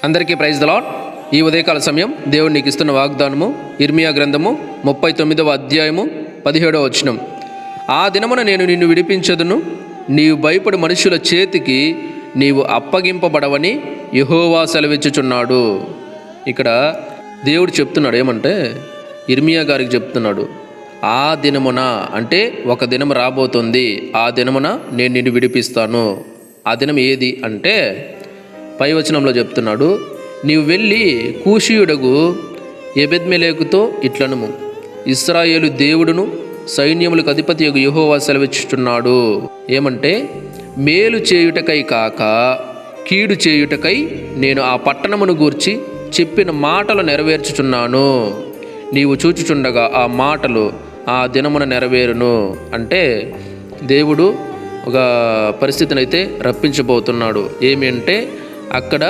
అందరికీ praise the lord. ఈ ఉదయకాల సమయం దేవుడు నీకు ఇస్తున్న వాగ్దానము ఇర్మియా గ్రంథము 39వ అధ్యాయము 17వ వచనం. ఆ దినమున నేను నిన్ను విడిపించదును, నీవు భయపడి మనుషుల చేతికి నీవు అప్పగింపబడవని యెహోవా సెలవిచ్చుచున్నాడు. ఇక్కడ దేవుడు చెప్తున్నాడు ఏమంటే, ఇర్మియా గారికి చెప్తున్నాడు, ఆ దినమున అంటే ఒక దినం రాబోతుంది, ఆ దినమున నేను నిన్ను విడిపిస్తాను. ఆ దినం ఏది అంటే పై వచనంలో చెప్తున్నాడు, నీవు వెళ్ళి కూషీయుడగు ఎబెద్మెలెకుతో ఇట్లనుము, ఇశ్రాయేలు దేవుడును సైన్యములకు అధిపతియగు యెహోవా సెలవిచ్చుచున్నాడు. ఏమంటే, మేలు చేయుటకై కాక కీడు చేయుటకై నేను ఆ పట్టణమును గూర్చి చెప్పిన మాటలు నెరవేర్చుచున్నాను. నీవు చూచుచుండగా ఆ మాటలు ఆ దినమున నెరవేరును. అంటే దేవుడు ఒక పరిస్థితిని అయితే రప్పించబోతున్నాడు. ఏమి అంటే, అక్కడ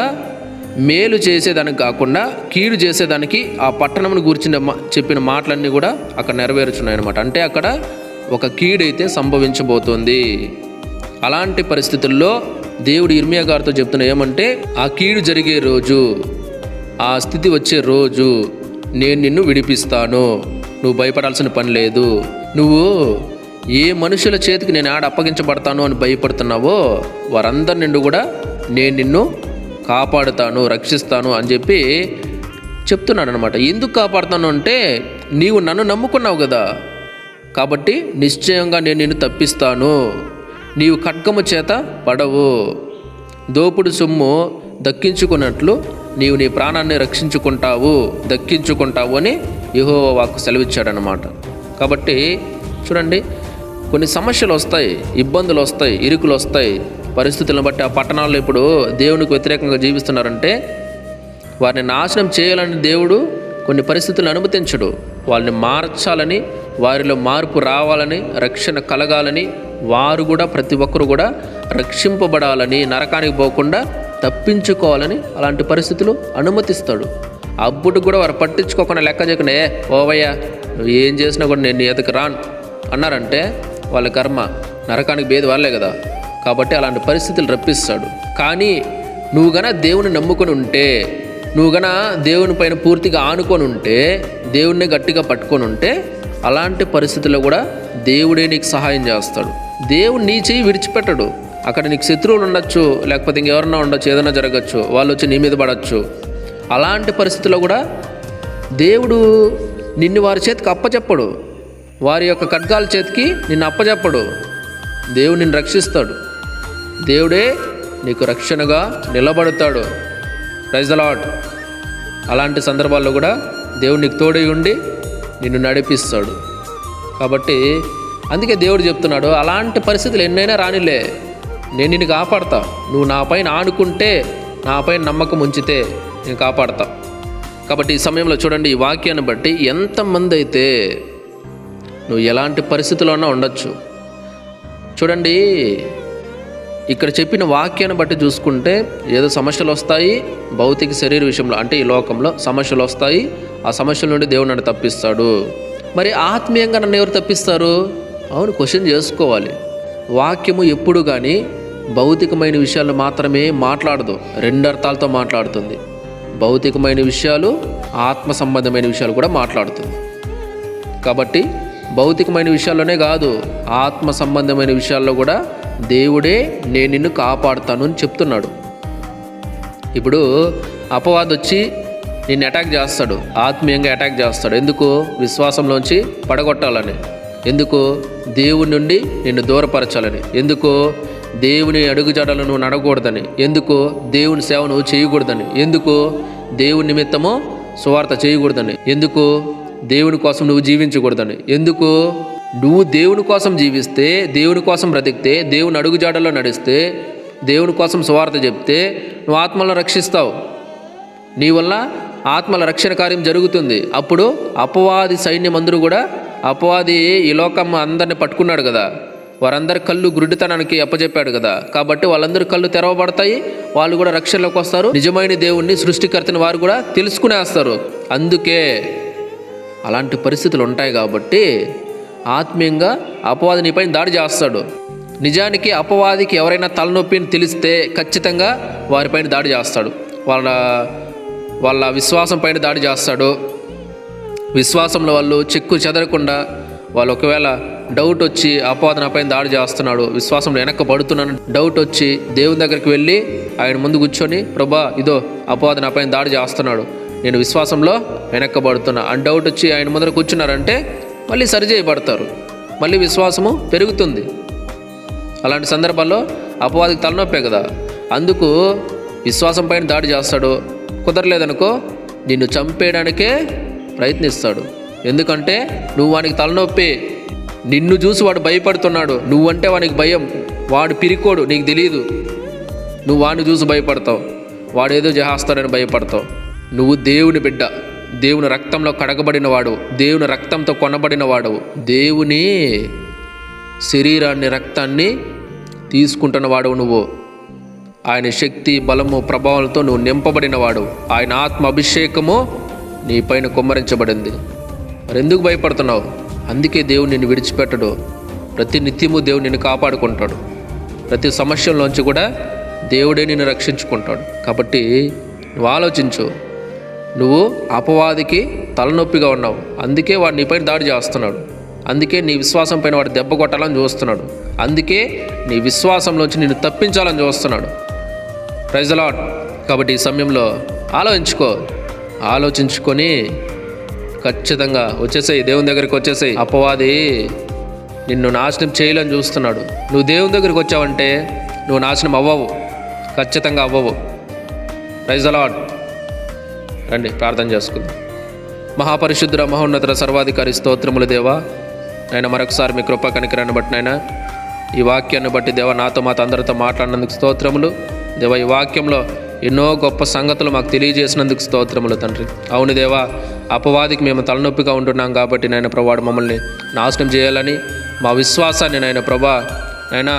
మేలు చేసేదానికి కాకుండా కీడు చేసేదానికి ఆ పట్టణమును గురించిన చెప్పిన మాటలన్నీ కూడా అక్కడ నెరవేరుచున్నాయి అన్నమాట. అంటే అక్కడ ఒక కీడైతే సంభవించబోతోంది. అలాంటి పరిస్థితుల్లో దేవుడు ఇర్మియా గారితో చెప్తున్నా ఏమంటే, ఆ కీడు జరిగే రోజు, ఆ స్థితి వచ్చే రోజు నేను నిన్ను విడిపిస్తాను. నువ్వు భయపడాల్సిన పని లేదు. నువ్వు ఏ మనుషుల చేతికి నేను ఆడ అప్పగించబడతాను అని భయపడుతున్నావో వారందరి నుండి కూడా నేను నిన్ను కాపాడుతాను, రక్షిస్తాను అని చెప్పి చెప్తున్నాడు అనమాట. ఎందుకు కాపాడుతాను అంటే, నీవు నన్ను నమ్ముకున్నావు కదా, కాబట్టి నిశ్చయంగా నేను నిన్ను తప్పిస్తాను. నీవు ఖడ్గము చేత పడవు, దోపుడు సొమ్ము దక్కించుకున్నట్లు నీవు నీ ప్రాణాన్ని దక్కించుకుంటావు అని యెహోవా వాక్కు సెలవిచ్చాడనమాట. కాబట్టి చూడండి, కొన్ని సమస్యలు వస్తాయి, ఇబ్బందులు వస్తాయి, ఇరుకులు వస్తాయి. పరిస్థితులను బట్టి ఆ పట్టణాల్లో ఇప్పుడు దేవునికి వ్యతిరేకంగా జీవిస్తున్నారంటే వారిని నాశనం చేయాలని దేవుడు కొన్ని పరిస్థితులను అనుమతించడు. వాళ్ళని మార్చాలని, వారిలో మార్పు రావాలని, రక్షణ కలగాలని, వారు కూడా ప్రతి ఒక్కరు కూడా రక్షింపబడాలని, నరకానికి పోకుండా తప్పించుకోవాలని అలాంటి పరిస్థితులు అనుమతిస్తాడు. అప్పుడు కూడా వారు పట్టించుకోకుండా లెక్క చేయకుండా, ఓవయ్యా నువ్వు ఏం చేసినా కూడా నేను నీ ఎదుకు రాను అన్నారంటే వాళ్ళ కర్మ, నరకానికి భేది వాళ్ళే కదా. కాబట్టి అలాంటి పరిస్థితులు రప్పిస్తాడు. కానీ నువ్వు గన దేవుని నమ్ముకొని ఉంటే, నువ్వు గన దేవుని పైన పూర్తిగా ఆనుకొని ఉంటే, దేవుణ్ణి గట్టిగా పట్టుకొని ఉంటే, అలాంటి పరిస్థితుల్లో కూడా దేవుడే నీకు సహాయం చేస్తాడు. దేవుడు నీ చెయ్యి విడిచిపెట్టడు. అక్కడ నీకు శత్రువులు ఉండొచ్చు, లేకపోతే ఇంకెవరన్నా ఉండొచ్చు, ఏదైనా జరగచ్చు, వాళ్ళు వచ్చి నీ మీద పడవచ్చు. అలాంటి పరిస్థితుల్లో కూడా దేవుడు నిన్ను వారి చేతికి అప్పచెప్పడు, వారి యొక్క ఖడ్గాల చేతికి నిన్ను అప్పచెప్పడు. దేవుడు నిన్ను రక్షిస్తాడు. దేవుడే నీకు రక్షణగా నిలబడతాడు. Praise the lord. అలాంటి సందర్భాల్లో కూడా దేవుడు నీకు తోడై ఉండి నిన్ను నడిపిస్తాడు. కాబట్టి అందుకే దేవుడు చెప్తున్నాడు, అలాంటి పరిస్థితులు ఎన్నైనా రానిలే, నేను నిన్ను కాపాడతా. నువ్వు నా పైన ఆనుకుంటే, నా పైన నమ్మకం ఉంచితే నేను కాపాడతా. కాబట్టి ఈ సమయంలో చూడండి, ఈ వాక్యాన్ని బట్టి ఎంతమంది అయితే నువ్వు ఎలాంటి పరిస్థితుల్లోనా ఉండొచ్చు. చూడండి, ఇక్కడ చెప్పిన వాక్యాన్ని బట్టి చూసుకుంటే ఏదో సమస్యలు వస్తాయి, భౌతిక శరీర విషయంలో అంటే ఈ లోకంలో సమస్యలు వస్తాయి. ఆ సమస్యల నుండి దేవుడు నన్ను తప్పిస్తాడు. మరి ఆత్మీయంగా నన్ను ఎవరు తప్పిస్తారు? అవును, క్వశ్చన్ చేసుకోవాలి. వాక్యము ఎప్పుడు కానీ భౌతికమైన విషయాలు మాత్రమే మాట్లాడదు, రెండు అర్థాలతో మాట్లాడుతుంది. భౌతికమైన విషయాలు, ఆత్మ సంబంధమైన విషయాలు కూడా మాట్లాడుతుంది. కాబట్టి భౌతికమైన విషయాల్లోనే కాదు, ఆత్మ సంబంధమైన విషయాల్లో కూడా దేవుడే నేను నిన్ను కాపాడుతాను అని చెప్తున్నాడు. ఇప్పుడు అపవాది వచ్చి నిన్ను అటాక్ చేస్తాడు, ఆత్మీయంగా అటాక్ చేస్తాడు. ఎందుకు? విశ్వాసంలోంచి పడగొట్టాలని. ఎందుకు? దేవుని నుండి నిన్ను దూరపరచాలని. ఎందుకు? దేవుని అడుగుజాడలను నువ్వు నడకూడదని. ఎందుకు? దేవుని సేవ నువ్వు చేయకూడదని. ఎందుకు? దేవుని నిమిత్తము సువార్త చేయకూడదని. ఎందుకు? దేవుని కోసం నువ్వు జీవించకూడదని. ఎందుకు? నువ్వు దేవుని కోసం జీవిస్తే, దేవుని కోసం బ్రతికితే, దేవుని అడుగుజాడల్లో నడిస్తే, దేవుని కోసం సువార్త చెప్తే నువ్వు ఆత్మలను రక్షిస్తావు. నీ వల్ల ఆత్మల రక్షణ కార్యం జరుగుతుంది. అప్పుడు అపవాది సైన్యం అందరూ కూడా, అపవాది ఈ లోకం అందరిని పట్టుకున్నాడు కదా, వారందరి కళ్ళు గురుడితనానికి అప్పచెప్పాడు కదా. కాబట్టి వాళ్ళందరూ కళ్ళు తెరవబడతాయి, వాళ్ళు కూడా రక్షణలోకి వస్తారు. నిజమైన దేవుణ్ణి, సృష్టికర్తని వారు కూడా తెలుసుకునేస్తారు. అందుకే అలాంటి పరిస్థితులు ఉంటాయి. కాబట్టి ఆత్మీయంగా అపవాది నీపైన దాడి చేస్తాడు. నిజానికి అపవాదికి ఎవరైనా తలనొప్పిని తెలిస్తే ఖచ్చితంగా వారిపైన దాడి చేస్తాడు. వాళ్ళ విశ్వాసం పైన దాడి చేస్తాడు. విశ్వాసంలో వాళ్ళు చెక్కు చెదరకుండా, వాళ్ళు ఒకవేళ డౌట్ వచ్చి అపవాది పైన దాడి చేస్తున్నాడు, విశ్వాసంలో వెనక్కబడుతున్నాను డౌట్ వచ్చి దేవుని దగ్గరికి వెళ్ళి ఆయన ముందు కూర్చొని, ప్రభా ఇదో అపవాది పైన దాడి చేస్తున్నాడు, నేను విశ్వాసంలో వెనక్కబడుతున్నా అని డౌట్ వచ్చి ఆయన ముందర కూర్చున్నారంటే మళ్ళీ సరిచేయబడతారు, మళ్ళీ విశ్వాసము పెరుగుతుంది. అలాంటి సందర్భాల్లో అపవాదికి తలనొప్పే కదా. అందుకు విశ్వాసం పైన దాడి చేస్తాడు. కుదరలేదనుకో నిన్ను చంపేయడానికే ప్రయత్నిస్తాడు. ఎందుకంటే నువ్వు వానికి తలనొప్పి, నిన్ను చూసి వాడు భయపడుతున్నాడు, నువ్వంటే వానికి భయం, వాడు పిరికోడు, నీకు తెలియదు, నువ్వు వాడిని చూసి భయపడతావు, వాడు ఏదో చేస్తాడని భయపడతావు. నువ్వు దేవుని బిడ్డ, దేవుని రక్తంలో కడగబడిన వాడు, దేవుని రక్తంతో కొనబడిన వాడు, దేవుని శరీరాన్ని రక్తాన్ని తీసుకుంటున్న వాడు నువ్వు. ఆయన శక్తి బలము ప్రభావాలతో నువ్వు నింపబడిన వాడు. ఆయన ఆత్మ అభిషేకము నీ పైన కుమ్మరించబడింది. మరి ఎందుకు భయపడుతున్నావు? అందుకే దేవుడు నిన్ను విడిచిపెట్టడు. ప్రతి నిత్యము దేవుడు నిన్ను కాపాడుకుంటాడు. ప్రతి సమస్యల్లోంచి కూడా దేవుడే నిన్ను రక్షించుకుంటాడు. కాబట్టి నువ్వు ఆలోచించు. నువ్వు అపవాదికి తలనొప్పిగా ఉన్నావు, అందుకే వాడు నీపైన దాడి చేస్తున్నాడు. అందుకే నీ విశ్వాసం పైన వాడు దెబ్బ కొట్టాలని చూస్తున్నాడు. అందుకే నీ విశ్వాసంలోంచి నిన్ను తప్పించాలని చూస్తున్నాడు. Praise the lord. కాబట్టి ఈ సమయంలో ఆలోచించుకొని ఖచ్చితంగా వచ్చేసేయి, దేవుని దగ్గరికి వచ్చేసేయి. అపవాది నిన్ను నాశనం చేయాలని చూస్తున్నాడు. నువ్వు దేవుని దగ్గరికి వచ్చావంటే నువ్వు నాశనం అవ్వవు, ఖచ్చితంగా అవ్వవు. Praise the lord. రండి ప్రార్థన చేసుకుందాం. మహాపరిశుద్ధుడ మహోన్నతుడ సర్వాధికారి స్తోత్రములు దేవా. నాయన మరొకసారి మీ కృపా కనికరాన్ని బట్టి నాయన ఈ వాక్యాన్ని బట్టి దేవా నాతో మాతో అందరితో మాట్లాడినందుకు స్తోత్రములు దేవా. ఈ వాక్యంలో ఎన్నో గొప్ప సంగతులు మాకు తెలియజేసినందుకు స్తోత్రములు తండ్రి. అవును దేవా, అపవాదికి మేము తలనొప్పిగా ఉంటున్నాం కాబట్టి నాయన ప్రభావాడు మమ్మల్ని నాశనం చేయాలని, మా విశ్వాసాన్ని నాయన ప్రభా నాయన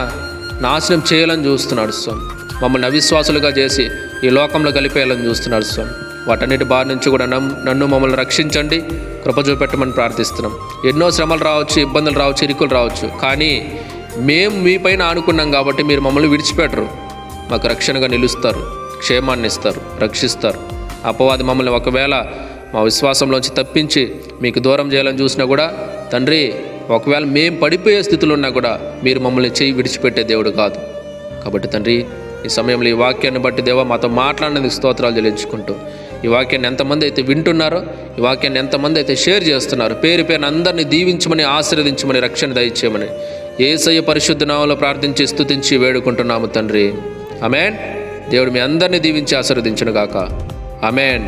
నాశనం చేయాలని చూస్తున్నాడు స్వామి. మమ్మల్ని అవిశ్వాసులుగా చేసి ఈ లోకంలో కలిపేయాలని చూస్తున్నాడు స్వామి. వాటన్నిటి బారి నుంచి కూడా నన్ను మమ్మల్ని రక్షించండి, కృప చూపెట్టమని ప్రార్థిస్తున్నాం. ఎన్నో శ్రమలు రావచ్చు, ఇబ్బందులు రావచ్చు, ఇరుకులు రావచ్చు, కానీ మేము మీ పైన ఆనుకున్నాం కాబట్టి మీరు మమ్మల్ని విడిచిపెట్టరు. మాకు రక్షణగా నిలుస్తారు, క్షేమాన్ని ఇస్తారు, రక్షిస్తారు. అపవాది మమ్మల్ని ఒకవేళ మా విశ్వాసంలోంచి తప్పించి మీకు దూరం చేయాలని చూసినా కూడా తండ్రి, ఒకవేళ మేము పడిపోయే స్థితిలో ఉన్నా కూడా మీరు మమ్మల్ని చేయి విడిచిపెట్టే దేవుడు కాదు. కాబట్టి తండ్రి, ఈ సమయంలో ఈ వాక్యాన్ని బట్టి దేవా మాతో మాట్లాడినందుకు స్తోత్రాలు చెల్లించుకుంటూ, ఈ వాక్యాన్ని ఎంతమంది అయితే వింటున్నారో, ఈ వాక్యాన్ని ఎంతమంది అయితే షేర్ చేస్తున్నారు, పేరు పేరున అందరినీ దీవించమని, ఆశీర్వదించమని, రక్షణ దయచేయమని యేసయ్య పరిశుద్ధ నామములో ప్రార్థించి స్తుతించి వేడుకుంటున్నాము తండ్రి. ఆమేన్. దేవుడు మీ అందరినీ దీవించి ఆశీర్వదించును గాక. ఆమేన్.